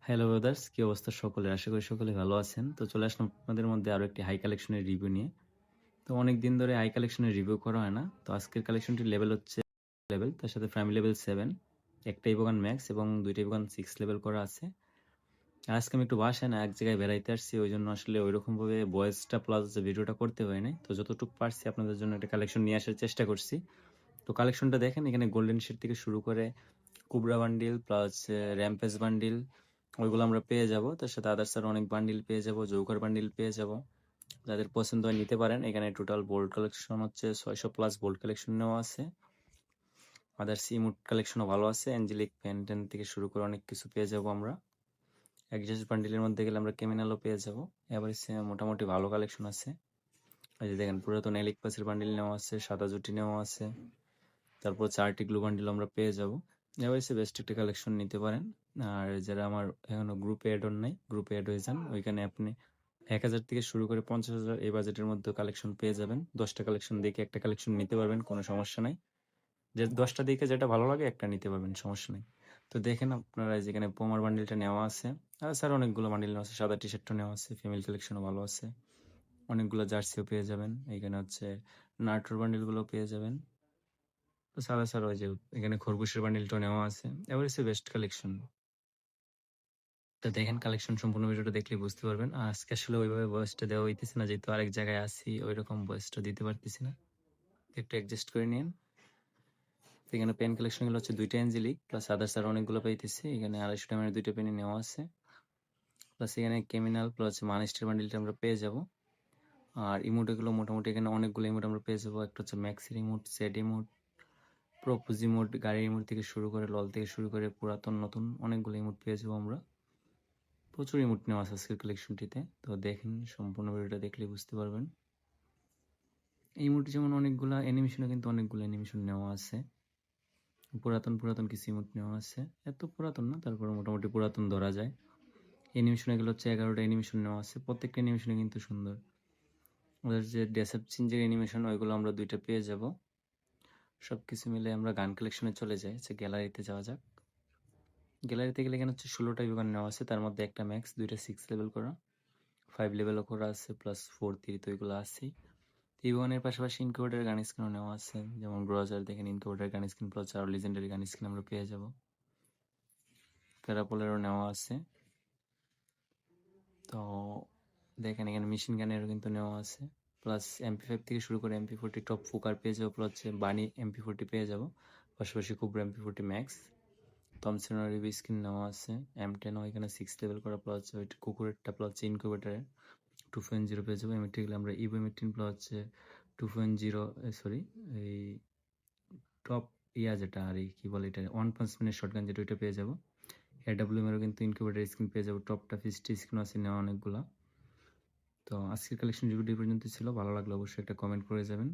Hello brothers, কি অবস্থা সকলের? আশা করি সকলে ভালো আছেন। তো চলে আসলাম আপনাদের মধ্যে আরো একটি হাই কালেকশনের রিভিউ নিয়ে। তো অনেক দিন ধরে হাই কালেকশনের রিভিউ করা হয় না। তো আজকের কালেকশনটির লেভেল হচ্ছে লেভেল, তার সাথে ফ্যামিলি লেভেল 7, একটা ইভোগান ম্যাক্স এবং দুইটা ইভোগান 6 লেভেল করা আছে। আর আজকে আমি একটু বাসায় না এক জায়গায় বেড়াইতে আসছি, ওই জন্য আসলে ওইরকমভাবে ভয়েসটা প্লাস যে ভিডিওটা করতে পারি নাই। তো যতটুকু পারছি আপনাদের জন্য একটা কালেকশন নিয়ে আসার চেষ্টা করছি। তো কালেকশনটা দেখেন, এখানে গোল্ডেন শেড থেকে শুরু করে কুবরা বান্ডিল প্লাস র্যাম্পেজ বান্ডিল ওইগুলো আমরা পেয়ে যাব। তার সাথে আদার্স আরও অনেক বান্ডিল পেয়ে যাব, জৌকার বান্ডিল পেয়ে যাব। যাদের পছন্দ হয় নিতে পারেন। এখানে টোটাল বোল্ড কালেকশন হচ্ছে 600+ বোল্ড কালেকশন নেওয়া আছে। আদার্স ইমোট কালেকশনও ভালো আছে, অ্যাঞ্জেলিক পেন্টেন থেকে শুরু করে অনেক কিছু পেয়ে যাব আমরা। অ্যাডজাস্ট বান্ডিলের মধ্যে গেলে আমরা ক্রিমিনালও পেয়ে যাব। এভারেজে মোটামুটি ভালো কালেকশন আছে। এই যে দেখেন, পুরাতন এলিক পাসের বান্ডিল নেওয়া আছে, সাদা জুটি নেওয়া আছে, তারপর 4টি গ্লু বান্ডিল আমরা পেয়ে যাব। এভারেজে বেস্ট একটা কালেকশন নিতে পারেন। আর যারা আমার এখনো গ্রুপে অ্যাড অন নাই, গ্রুপে অ্যাড হয়ে যান। ওইখানে আপনি 1000 থেকে শুরু করে 50,000 এই বাজেটের মধ্যে কালেকশন পেয়ে যাবেন। 10টা কালেকশন দেখে একটা কালেকশন নিতে পারবেন, কোনো সমস্যা নাই। যে 10টা দেখে যেটা ভালো লাগে একটা নিতে পারবেন, সমস্যা নেই। তো দেখেন আপনারা, যেখানে পোমার বান্ডিলটা নেওয়া আছে, আর স্যার অনেকগুলো বান্ডিল নেওয়া আছে, সাদা টি শার্টটা নেওয়া আছে, ফিমেল কালেকশনও ভালো আছে, অনেকগুলো জার্সিও পেয়ে যাবেন। এখানে হচ্ছে নাটোর বান্ডিলগুলো পেয়ে যাবেন। তো সাদা স্যার ওই যে এখানে খরগোশের বান্ডিলটাও নেওয়া আছে। এবার হচ্ছে বেস্ট কালেকশন। তো দেখেন, কালেকশন সম্পূর্ণ ভিডিওটা দেখলে বুঝতে পারবেন। আর আজকে আসলে ওইভাবে ভয়েসটা দেওয়া হইতেছে না, যেহেতু আরেক জায়গায় আছি, ওইরকম ভয়েসটা দিতে পারতেছি না। একটু অ্যাডজাস্ট করে নিন। এখানে পেন কালেকশন গুলো হচ্ছে দুইটা অ্যাঞ্জেলিক প্লাস আদার্স আর অনেকগুলো পাইতেছি। এখানে 250 টাকা দুইটা পেনে নেওয়া আছে। প্লাস এখানে ক্রিমিনাল প্লাস মানিস্টার বান্ডিলটা আমরা পেয়ে যাব। আর ইমোট এগুলো মোটামুটি এখানে অনেকগুলো ইমোট আমরা পেয়ে যাবো। একটা হচ্ছে ম্যাক্সির emote, set emote, propose emote, গাড়ির ইমোট থেকে শুরু করে লল থেকে শুরু করে পুরাতন নতুন অনেকগুলো ইমোট পেয়ে যাবো আমরা। প্রচুর ইমোট নেওয়া আছে আজকের কালেকশনটিতে। তো দেখেন, সম্পূর্ণ ভিডিওটা দেখলে বুঝতে পারবেন। এই ইমোট যেমন অনেকগুলা অ্যানিমেশনও কিন্তু অনেকগুলো অ্যানিমেশন নেওয়া আছে। পুরাতন পুরাতন কিছু ইমোট নেওয়া আছে, এত পুরাতন না, তারপরে মোটামুটি পুরাতন ধরা যায়। অ্যানিমেশন এগুলো হচ্ছে 11টা অ্যানিমেশন নেওয়া আছে, প্রত্যেকটা অ্যানিমেশনে কিন্তু সুন্দর। ওদের যে ড্রেসআপ চেঞ্জের অ্যানিমেশন, ওইগুলো আমরা দুইটা পেয়ে যাব। সবকিছু মিলে আমরা গান কালেকশনে চলে যাই। আচ্ছা, গ্যালারিতে যাওয়া যাক। গ্যালারিতে গেলে এখানে হচ্ছে 16টা বিমান নেওয়া আছে, তার মধ্যে একটা ম্যাক্স, দুইটা 6 লেভেল করা, 5 লেভেলও করা আছে, প্লাস 4 3, তো এগুলো আছেই। ইভনের পাশাপাশি ইনকিউবেটারের গান স্কিনও নেওয়া আছে, যেমন ব্রাউজার দেখেন, ইনকিউবেটারের গান স্কিন প্লাস আরও লিজেন্ডারি গান স্কিন আমরা পেয়ে যাব। প্যারাপোলেরও নেওয়া আছে। তো দেখেন, এখানে মেশিন গানেরও কিন্তু নেওয়া আছে। প্লাস MP5 থেকে শুরু করে MP40 টপ ফুকার পেয়ে যাবো, প্লাস হচ্ছে বানি MP40 পেয়ে যাবো, পাশাপাশি কুবরা MP40 ম্যাক্স। থমসনের রিভিউ স্কিন নেওয়া আছে। M10ও এখানে 6 লেভেল করা, প্লাস হচ্ছে ওই কুকুরেরটা প্লাস হচ্ছে ইনকিউবেটারের 2.0 পেয়ে যাবো। এমএটি গেলে আমরা ইভো M18 প্লাস হচ্ছে 2.0, সরি, এই টপ যেটা, আর এই কী বলে এটা, 1 পাঞ্চম্যানের শটগান যেটা, ওইটা পেয়ে যাবো। AWM এরও কিন্তু ইনকিউবেটার স্কিন পেয়ে যাবো, টপটা 50 স্কিন আছে নেওয়া অনেকগুলা। তো আজকের কালেকশন রিভিউটি পর্যন্ত ছিল। ভালো লাগলে অবশ্যই একটা কমেন্ট করে যাবেন।